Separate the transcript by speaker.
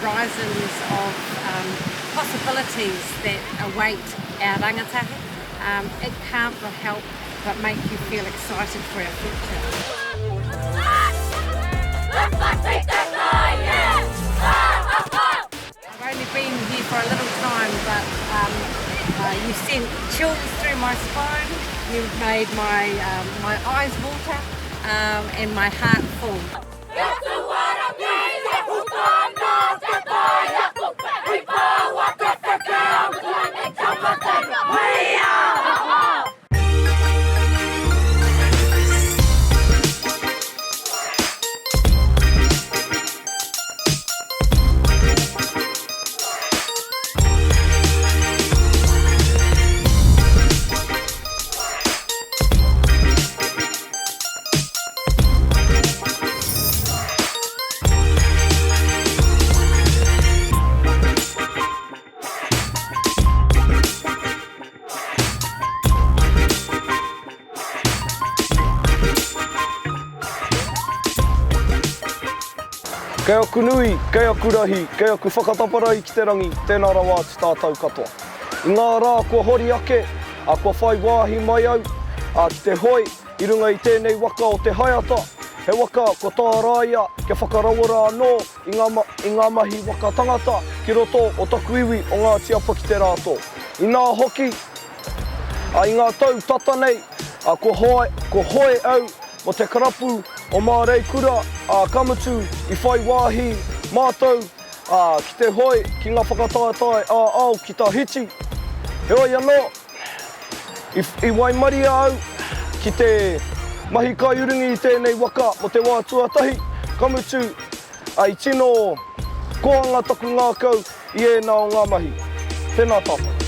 Speaker 1: horizons of possibilities that await our rangatahi. It can't but help but make you feel excited for our future. I've only been here for a little time, but you sent chills through my spine. You've made my eyes water and my heart full.
Speaker 2: Kei aku nui, kei aku rahi, kei aku whakataparai ki te rangi, tēnā rawa te tātou katoa. I ngā rā kua hori ake, a kua whai wāhi mai au, a te hoi, i runga i tēnei waka o te haiata, he waka ko tā rāia, ke whakarawara anō i ngā mahi waka tangata, ki roto o taku iwi o Ngāti Apa ki te rātou. I nā hoki, i ngā tau tatanei, a ko hoe au, mo te karapu o mārei kura, a kamutu i whai wāhi mātou, ki te hoi, ki ngā whakataetai a au ki tā hiti. He oi anō, i Waimaria au, ki te mahi kai urungi i tēnei waka mo te wā tuatahi, kamutu i tino koanga taku ngākau i ēnā o ngā mahi. Tēnā tāpā.